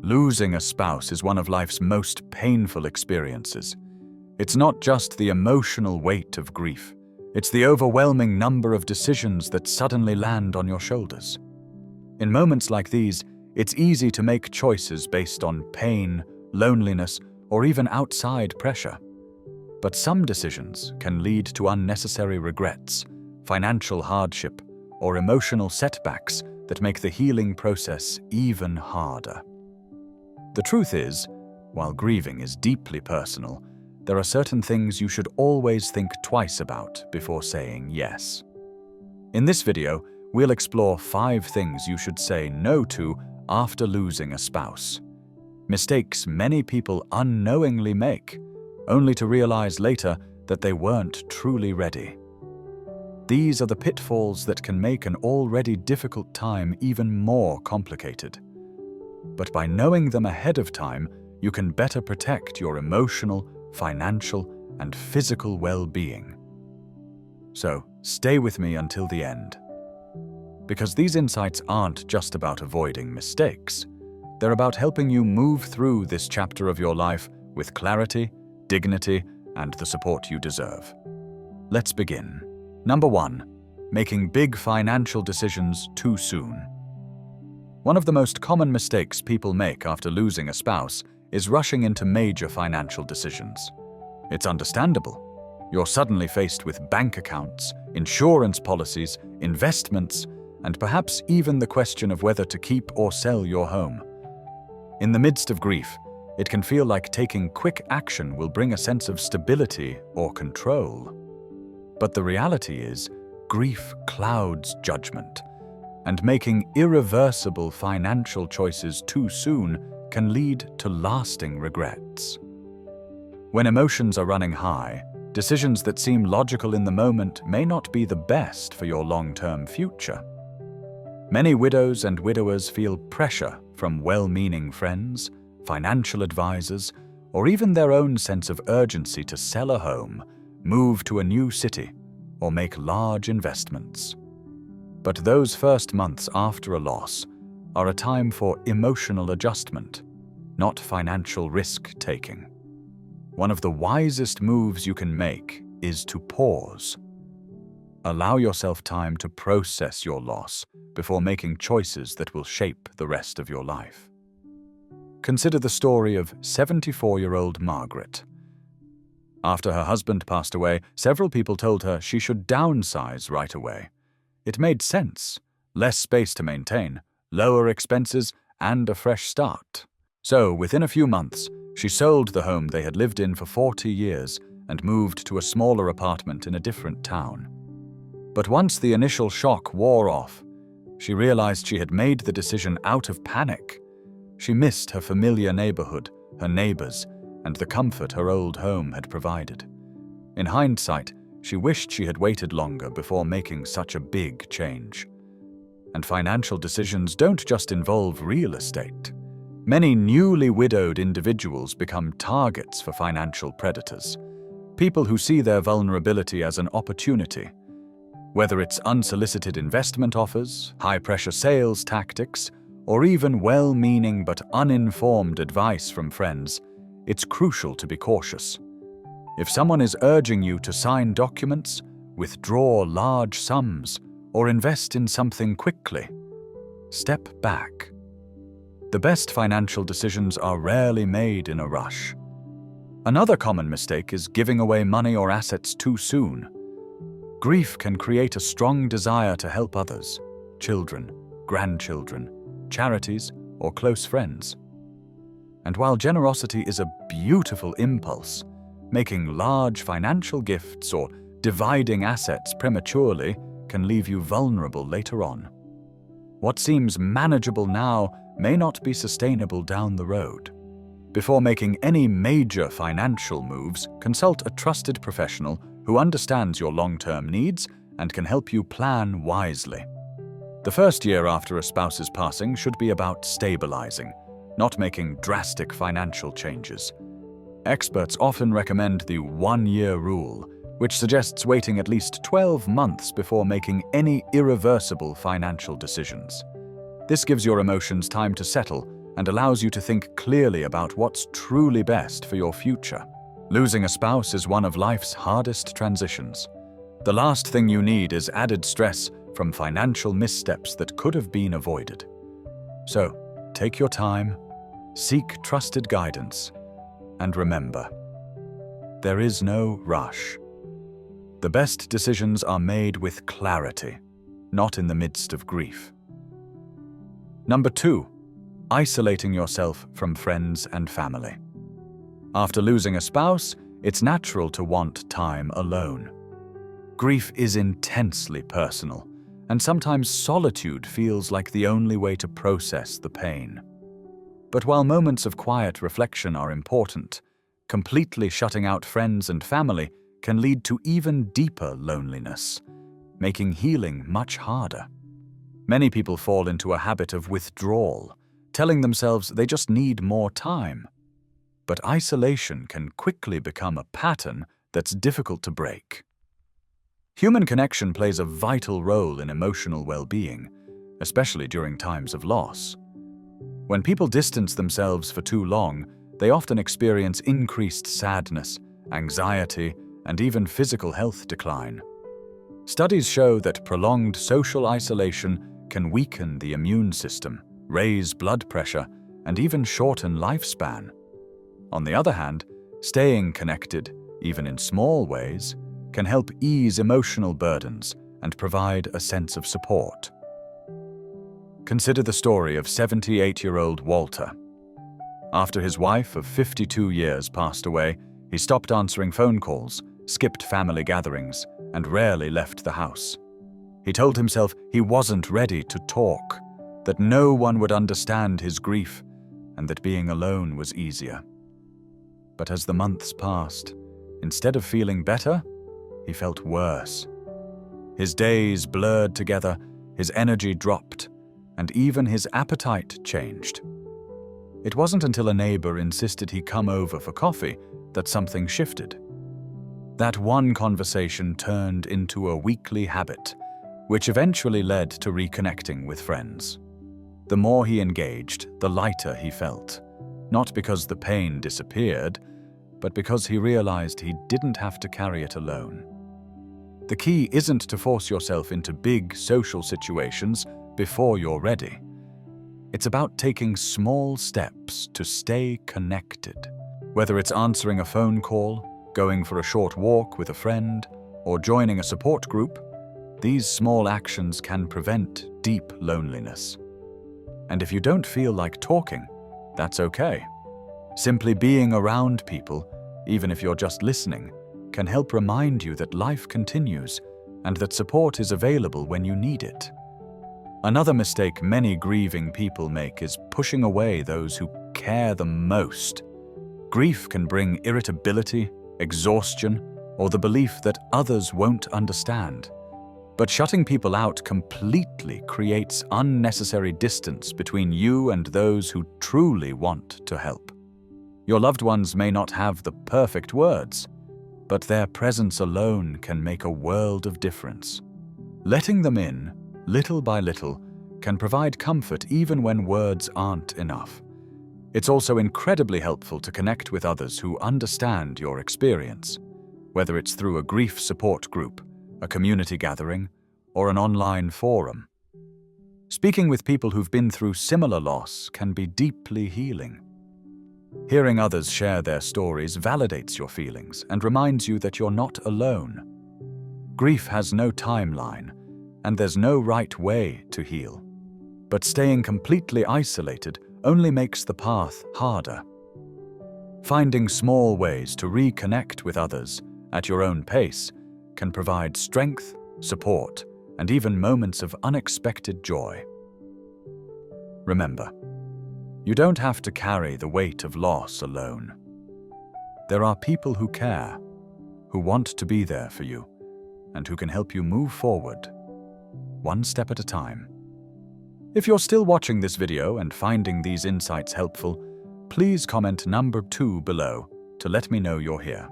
Losing a spouse is one of life's most painful experiences. It's not just the emotional weight of grief, it's the overwhelming number of decisions that suddenly land on your shoulders. In moments like these, it's easy to make choices based on pain, loneliness, or even outside pressure. But some decisions can lead to unnecessary regrets, financial hardship, or emotional setbacks that make the healing process even harder. The truth is, while grieving is deeply personal, there are certain things you should always think twice about before saying yes. In this video, we'll explore 5 things you should say no to after losing a spouse. Mistakes many people unknowingly make, only to realize later that they weren't truly ready. These are the pitfalls that can make an already difficult time even more complicated. But by knowing them ahead of time, you can better protect your emotional, financial, and physical well-being. So, stay with me until the end. Because these insights aren't just about avoiding mistakes. They're about helping you move through this chapter of your life with clarity, dignity, and the support you deserve. Let's begin. Number 1. Making big financial decisions too soon. One of the most common mistakes people make after losing a spouse is rushing into major financial decisions. It's understandable. You're suddenly faced with bank accounts, insurance policies, investments, and perhaps even the question of whether to keep or sell your home. In the midst of grief, it can feel like taking quick action will bring a sense of stability or control. But the reality is, grief clouds judgment, and making irreversible financial choices too soon can lead to lasting regrets. When emotions are running high, decisions that seem logical in the moment may not be the best for your long-term future. Many widows and widowers feel pressure from well-meaning friends, financial advisors, or even their own sense of urgency to sell a home, move to a new city, or make large investments. But those first months after a loss are a time for emotional adjustment, not financial risk-taking. One of the wisest moves you can make is to pause. Allow yourself time to process your loss before making choices that will shape the rest of your life. Consider the story of 74-year-old Margaret. After her husband passed away, several people told her she should downsize right away. It made sense. Less space to maintain, lower expenses, and a fresh start. So, within a few months, she sold the home they had lived in for 40 years and moved to a smaller apartment in a different town. But once the initial shock wore off, she realized she had made the decision out of panic. She missed her familiar neighborhood, her neighbors, and the comfort her old home had provided. In hindsight, she wished she had waited longer before making such a big change. And financial decisions don't just involve real estate. Many newly widowed individuals become targets for financial predators, people who see their vulnerability as an opportunity. Whether it's unsolicited investment offers, high-pressure sales tactics, or even well-meaning but uninformed advice from friends, it's crucial to be cautious. If someone is urging you to sign documents, withdraw large sums, or invest in something quickly, step back. The best financial decisions are rarely made in a rush. Another common mistake is giving away money or assets too soon. Grief can create a strong desire to help others, children, grandchildren, charities, or close friends. And while generosity is a beautiful impulse, making large financial gifts or dividing assets prematurely can leave you vulnerable later on. What seems manageable now may not be sustainable down the road. Before making any major financial moves, consult a trusted professional who understands your long-term needs and can help you plan wisely. The first year after a spouse's passing should be about stabilizing, not making drastic financial changes. Experts often recommend the 1-year rule, which suggests waiting at least 12 months before making any irreversible financial decisions. This gives your emotions time to settle and allows you to think clearly about what's truly best for your future. Losing a spouse is one of life's hardest transitions. The last thing you need is added stress from financial missteps that could have been avoided. So, take your time, seek trusted guidance, and remember, there is no rush. The best decisions are made with clarity, not in the midst of grief. Number 2, isolating yourself from friends and family. After losing a spouse, it's natural to want time alone. Grief is intensely personal, and sometimes solitude feels like the only way to process the pain. But while moments of quiet reflection are important, completely shutting out friends and family can lead to even deeper loneliness, making healing much harder. Many people fall into a habit of withdrawal, telling themselves they just need more time. But isolation can quickly become a pattern that's difficult to break. Human connection plays a vital role in emotional well-being, especially during times of loss. When people distance themselves for too long, they often experience increased sadness, anxiety, and even physical health decline. Studies show that prolonged social isolation can weaken the immune system, raise blood pressure, and even shorten lifespan. On the other hand, staying connected, even in small ways, can help ease emotional burdens and provide a sense of support. Consider the story of 78-year-old Walter. After his wife of 52 years passed away, he stopped answering phone calls, skipped family gatherings, and rarely left the house. He told himself he wasn't ready to talk, that no one would understand his grief, and that being alone was easier. But as the months passed, instead of feeling better, he felt worse. His days blurred together, his energy dropped, and even his appetite changed. It wasn't until a neighbor insisted he come over for coffee that something shifted. That one conversation turned into a weekly habit, which eventually led to reconnecting with friends. The more he engaged, the lighter he felt, not because the pain disappeared, but because he realized he didn't have to carry it alone. The key isn't to force yourself into big social situations before you're ready. It's about taking small steps to stay connected. Whether it's answering a phone call, going for a short walk with a friend, or joining a support group, these small actions can prevent deep loneliness. And if you don't feel like talking, that's okay. Simply being around people, even if you're just listening, can help remind you that life continues and that support is available when you need it. Another mistake many grieving people make is pushing away those who care the most. Grief can bring irritability, exhaustion, or the belief that others won't understand. But shutting people out completely creates unnecessary distance between you and those who truly want to help. Your loved ones may not have the perfect words, but their presence alone can make a world of difference. Letting them in, little by little, can provide comfort even when words aren't enough. It's also incredibly helpful to connect with others who understand your experience, whether it's through a grief support group, a community gathering, or an online forum. Speaking with people who've been through similar loss can be deeply healing. Hearing others share their stories validates your feelings and reminds you that you're not alone. Grief has no timeline, and there's no right way to heal. But staying completely isolated only makes the path harder. Finding small ways to reconnect with others at your own pace can provide strength, support, and even moments of unexpected joy. Remember, you don't have to carry the weight of loss alone. There are people who care, who want to be there for you, and who can help you move forward, one step at a time. If you're still watching this video and finding these insights helpful, please comment number 2 below to let me know you're here.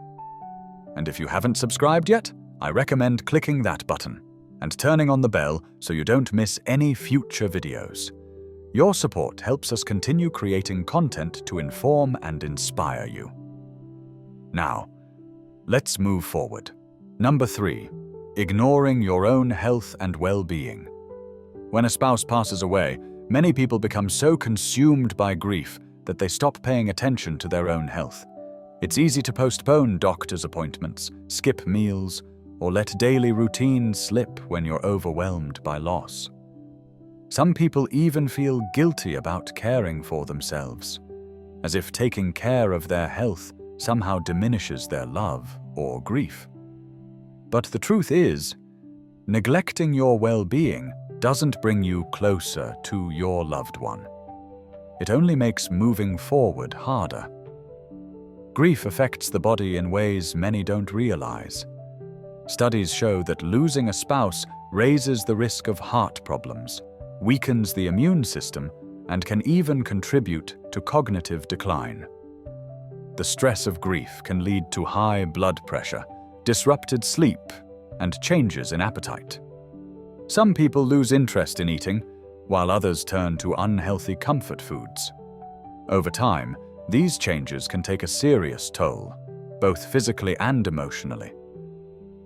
And if you haven't subscribed yet, I recommend clicking that button and turning on the bell so you don't miss any future videos. Your support helps us continue creating content to inform and inspire you. Now, let's move forward. Number 3. Ignoring your own health and well-being. When a spouse passes away, many people become so consumed by grief that they stop paying attention to their own health. It's easy to postpone doctor's appointments, skip meals, or let daily routines slip when you're overwhelmed by loss. Some people even feel guilty about caring for themselves, as if taking care of their health somehow diminishes their love or grief. But the truth is, neglecting your well-being doesn't bring you closer to your loved one. It only makes moving forward harder. Grief affects the body in ways many don't realize. Studies show that losing a spouse raises the risk of heart problems, weakens the immune system, and can even contribute to cognitive decline. The stress of grief can lead to high blood pressure, disrupted sleep, and changes in appetite. Some people lose interest in eating, while others turn to unhealthy comfort foods. Over time, these changes can take a serious toll, both physically and emotionally.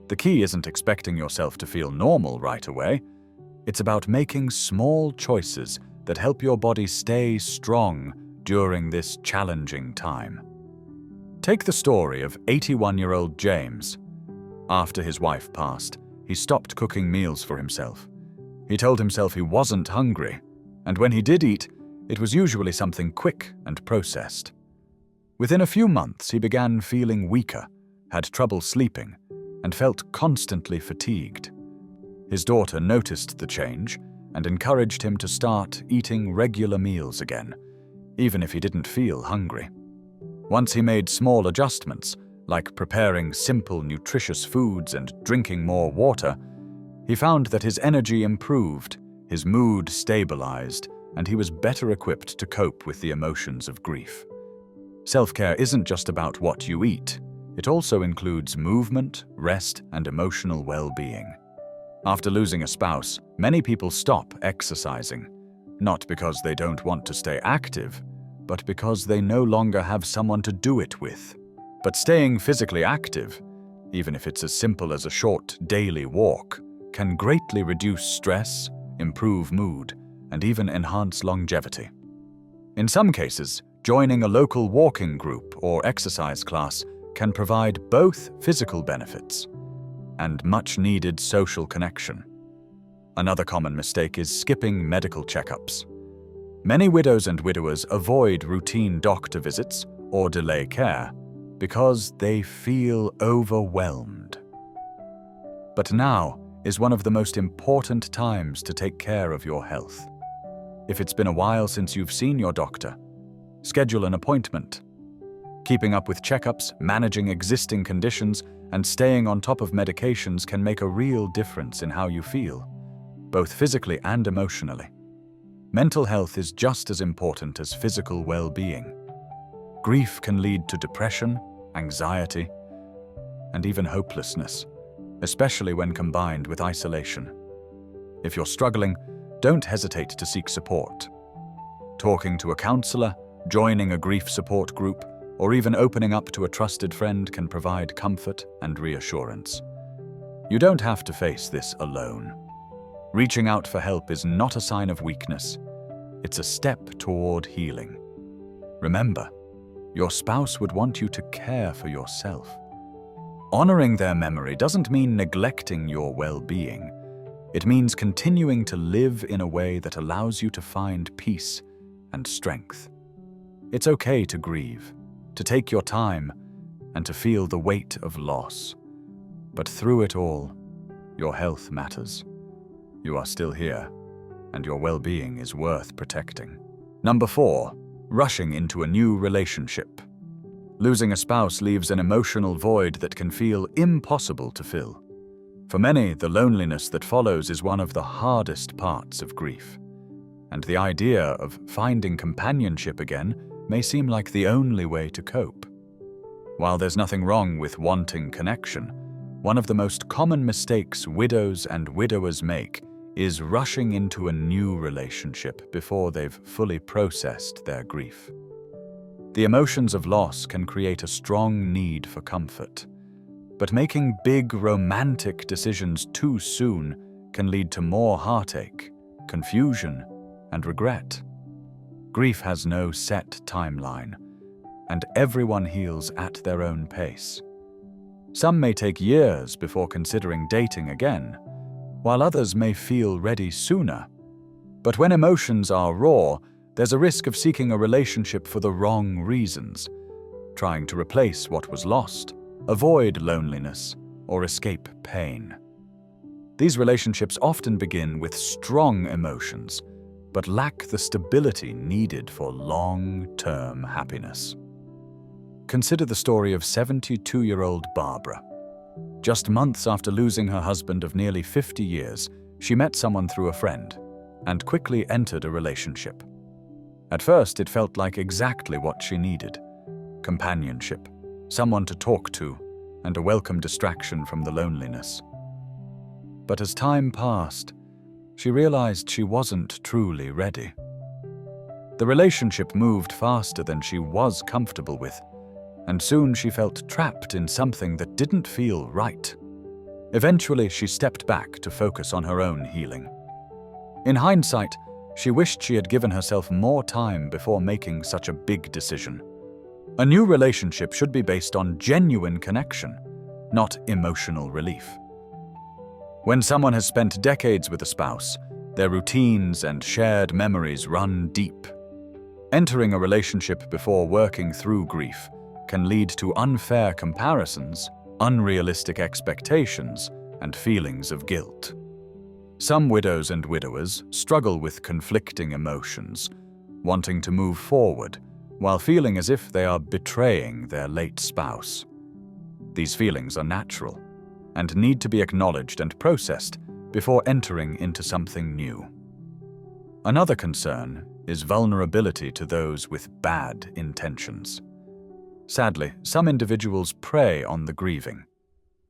The key isn't expecting yourself to feel normal right away. It's about making small choices that help your body stay strong during this challenging time. Take the story of 81-year-old James. After his wife passed, he stopped cooking meals for himself. He told himself he wasn't hungry, and when he did eat, it was usually something quick and processed. Within a few months, he began feeling weaker, had trouble sleeping, and felt constantly fatigued. His daughter noticed the change and encouraged him to start eating regular meals again, even if he didn't feel hungry. Once he made small adjustments, like preparing simple, nutritious foods and drinking more water, he found that his energy improved, his mood stabilized, and he was better equipped to cope with the emotions of grief. Self-care isn't just about what you eat. It also includes movement, rest, and emotional well-being. After losing a spouse, many people stop exercising, not because they don't want to stay active, but because they no longer have someone to do it with. But staying physically active, even if it's as simple as a short daily walk, can greatly reduce stress, improve mood, and even enhance longevity. In some cases, joining a local walking group or exercise class can provide both physical benefits and much-needed social connection. Another common mistake is skipping medical checkups. Many widows and widowers avoid routine doctor visits or delay care because they feel overwhelmed. But now is one of the most important times to take care of your health. If it's been a while since you've seen your doctor, schedule an appointment. Keeping up with checkups, managing existing conditions, and staying on top of medications can make a real difference in how you feel, both physically and emotionally. Mental health is just as important as physical well-being. Grief can lead to depression, anxiety, and even hopelessness, especially when combined with isolation. If you're struggling, don't hesitate to seek support. Talking to a counselor, joining a grief support group, or even opening up to a trusted friend can provide comfort and reassurance. You don't have to face this alone. Reaching out for help is not a sign of weakness. It's a step toward healing. Remember, your spouse would want you to care for yourself. Honoring their memory doesn't mean neglecting your well-being. It means continuing to live in a way that allows you to find peace and strength. It's okay to grieve, to take your time, and to feel the weight of loss. But through it all, your health matters. You are still here, and your well-being is worth protecting. Number 4, rushing into a new relationship. Losing a spouse leaves an emotional void that can feel impossible to fill. For many, the loneliness that follows is one of the hardest parts of grief. And the idea of finding companionship again may seem like the only way to cope. While there's nothing wrong with wanting connection, one of the most common mistakes widows and widowers make is rushing into a new relationship before they've fully processed their grief. The emotions of loss can create a strong need for comfort, but making big romantic decisions too soon can lead to more heartache, confusion, and regret. Grief has no set timeline, and everyone heals at their own pace. Some may take years before considering dating again, while others may feel ready sooner. But when emotions are raw, there's a risk of seeking a relationship for the wrong reasons, trying to replace what was lost, avoid loneliness, or escape pain. These relationships often begin with strong emotions, but lack the stability needed for long-term happiness. Consider the story of 72-year-old Barbara. Just months after losing her husband of nearly 50 years, she met someone through a friend and quickly entered a relationship. At first, it felt like exactly what she needed: companionship, someone to talk to, and a welcome distraction from the loneliness. But as time passed, she realized she wasn't truly ready. The relationship moved faster than she was comfortable with, and soon she felt trapped in something that didn't feel right. Eventually, she stepped back to focus on her own healing. In hindsight, she wished she had given herself more time before making such a big decision. A new relationship should be based on genuine connection, not emotional relief. When someone has spent decades with a spouse, their routines and shared memories run deep. Entering a relationship before working through grief can lead to unfair comparisons, unrealistic expectations, and feelings of guilt. Some widows and widowers struggle with conflicting emotions, wanting to move forward while feeling as if they are betraying their late spouse. These feelings are natural and need to be acknowledged and processed before entering into something new. Another concern is vulnerability to those with bad intentions. Sadly, some individuals prey on the grieving,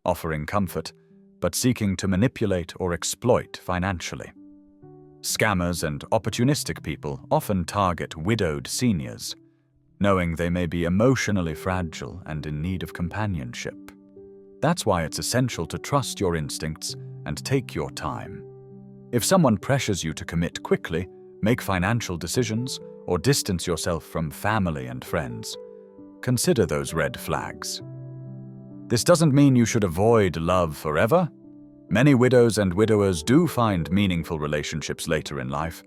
offering comfort, but seeking to manipulate or exploit financially. Scammers and opportunistic people often target widowed seniors, knowing they may be emotionally fragile and in need of companionship. That's why it's essential to trust your instincts and take your time. If someone pressures you to commit quickly, make financial decisions, or distance yourself from family and friends, consider those red flags. This doesn't mean you should avoid love forever. Many widows and widowers do find meaningful relationships later in life,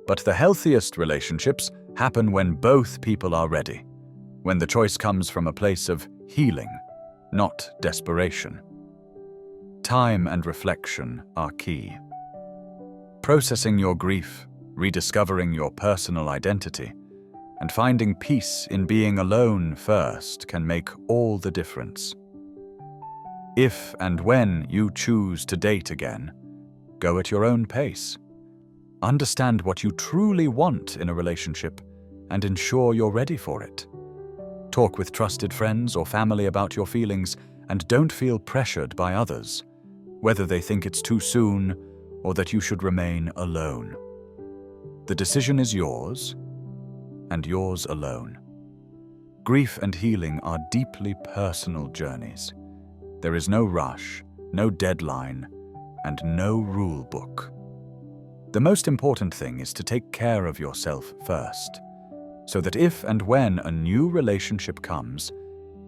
but the healthiest relationships happen when both people are ready, when the choice comes from a place of healing, not desperation. Time and reflection are key. Processing your grief, rediscovering your personal identity, and finding peace in being alone first can make all the difference. If and when you choose to date again, go at your own pace. Understand what you truly want in a relationship and ensure you're ready for it. Talk with trusted friends or family about your feelings and don't feel pressured by others, whether they think it's too soon or that you should remain alone. The decision is yours, and yours alone. Grief and healing are deeply personal journeys. There is no rush, no deadline, and no rule book. The most important thing is to take care of yourself first, so that if and when a new relationship comes,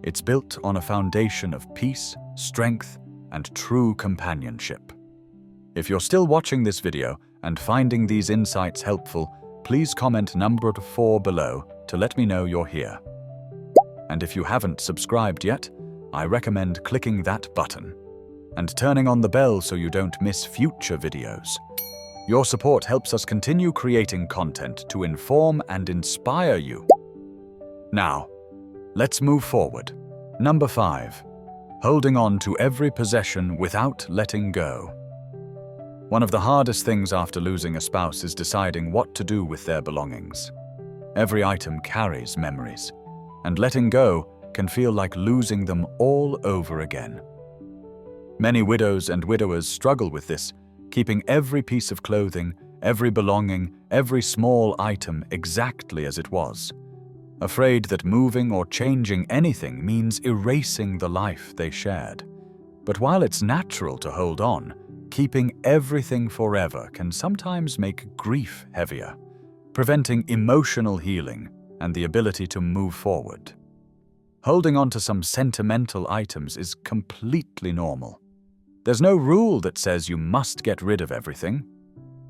it's built on a foundation of peace, strength, and true companionship. If you're still watching this video and finding these insights helpful, please comment number 4 below to let me know you're here. And if you haven't subscribed yet, I recommend clicking that button and turning on the bell so you don't miss future videos. Your support helps us continue creating content to inform and inspire you. Now, let's move forward. Number 5. Holding on to every possession without letting go. One of the hardest things after losing a spouse is deciding what to do with their belongings. Every item carries memories, and letting go can feel like losing them all over again. Many widows and widowers struggle with this keeping every piece of clothing, every belonging, every small item exactly as it was, afraid that moving or changing anything means erasing the life they shared. But while it's natural to hold on, keeping everything forever can sometimes make grief heavier, preventing emotional healing and the ability to move forward. Holding on to some sentimental items is completely normal. There's no rule that says you must get rid of everything,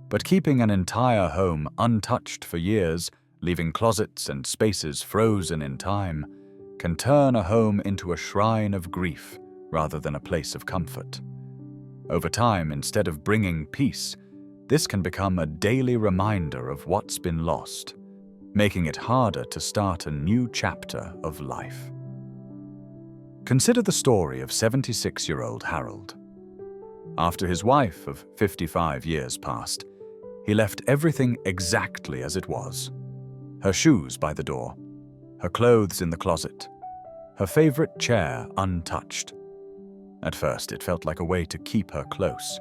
but keeping an entire home untouched for years, leaving closets and spaces frozen in time, can turn a home into a shrine of grief rather than a place of comfort. Over time, instead of bringing peace, this can become a daily reminder of what's been lost, making it harder to start a new chapter of life. Consider the story of 76-year-old Harold. After his wife of 55 years passed, he left everything exactly as it was. Her shoes by the door, her clothes in the closet, her favorite chair untouched. At first, it felt like a way to keep her close.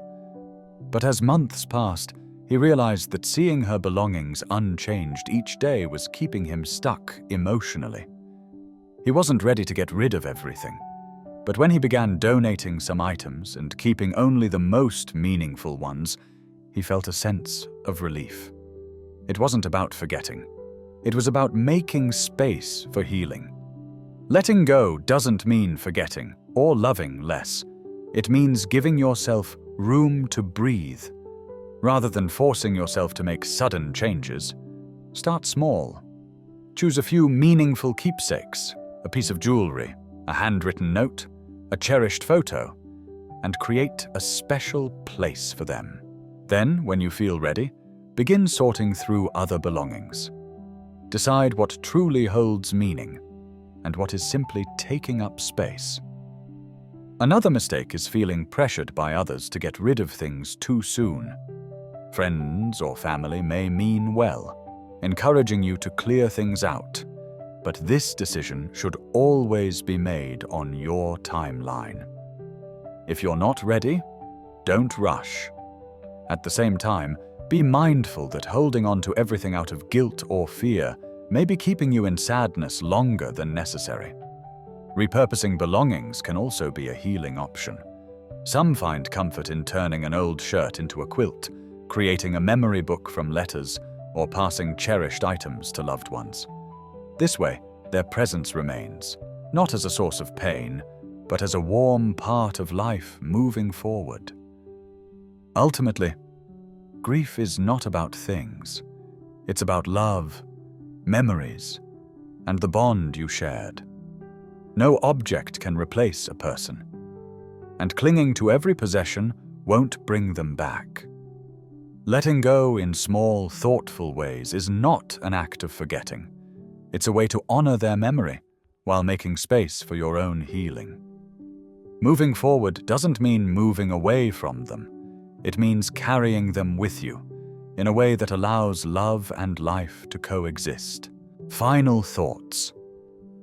But as months passed, he realized that seeing her belongings unchanged each day was keeping him stuck emotionally. He wasn't ready to get rid of everything, but when he began donating some items and keeping only the most meaningful ones, he felt a sense of relief. It wasn't about forgetting. It was about making space for healing. Letting go doesn't mean forgetting or loving less. It means giving yourself room to breathe. Rather than forcing yourself to make sudden changes, start small. Choose a few meaningful keepsakes, a piece of jewelry, a handwritten note, a cherished photo, and create a special place for them. Then, when you feel ready, begin sorting through other belongings. Decide what truly holds meaning and what is simply taking up space. Another mistake is feeling pressured by others to get rid of things too soon. Friends or family may mean well, encouraging you to clear things out, but this decision should always be made on your timeline. If you're not ready, don't rush. At the same time, be mindful that holding on to everything out of guilt or fear may be keeping you in sadness longer than necessary. Repurposing belongings can also be a healing option. Some find comfort in turning an old shirt into a quilt, creating a memory book from letters, or passing cherished items to loved ones. This way, their presence remains, not as a source of pain, but as a warm part of life moving forward. Ultimately, grief is not about things. It's about love, memories, and the bond you shared. No object can replace a person, and clinging to every possession won't bring them back. Letting go in small, thoughtful ways is not an act of forgetting. It's a way to honor their memory while making space for your own healing. Moving forward doesn't mean moving away from them. It means carrying them with you in a way that allows love and life to coexist. Final thoughts.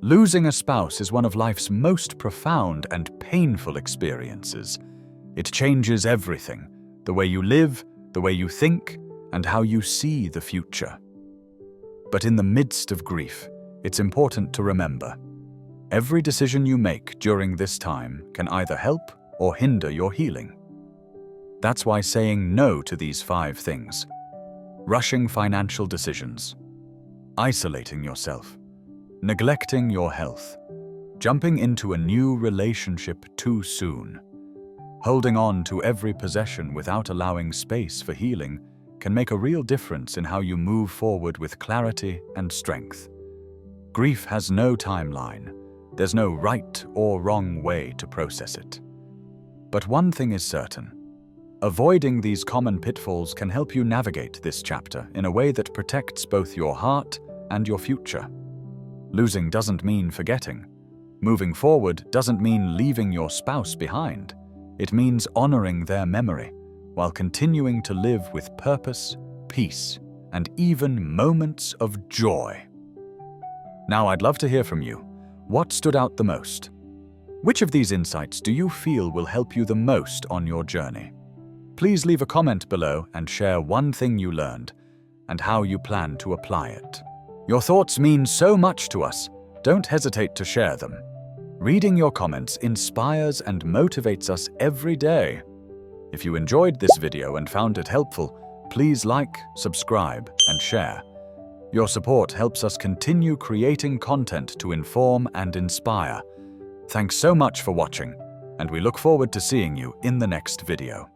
Losing a spouse is one of life's most profound and painful experiences. It changes everything: the way you live, the way you think, and how you see the future. But in the midst of grief, it's important to remember, every decision you make during this time can either help or hinder your healing. That's why saying no to these 5 things: rushing financial decisions, isolating yourself, neglecting your health, jumping into a new relationship too soon, holding on to every possession without allowing space for healing can make a real difference in how you move forward with clarity and strength. Grief has no timeline. There's no right or wrong way to process it. But one thing is certain: avoiding these common pitfalls can help you navigate this chapter in a way that protects both your heart and your future. Losing doesn't mean forgetting. Moving forward doesn't mean leaving your spouse behind. It means honoring their memory while continuing to live with purpose, peace, and even moments of joy. Now, I'd love to hear from you. What stood out the most? Which of these insights do you feel will help you the most on your journey? Please leave a comment below and share one thing you learned and how you plan to apply it. Your thoughts mean so much to us. Don't hesitate to share them. Reading your comments inspires and motivates us every day. If you enjoyed this video and found it helpful, please like, subscribe, and share. Your support helps us continue creating content to inform and inspire. Thanks so much for watching, and we look forward to seeing you in the next video.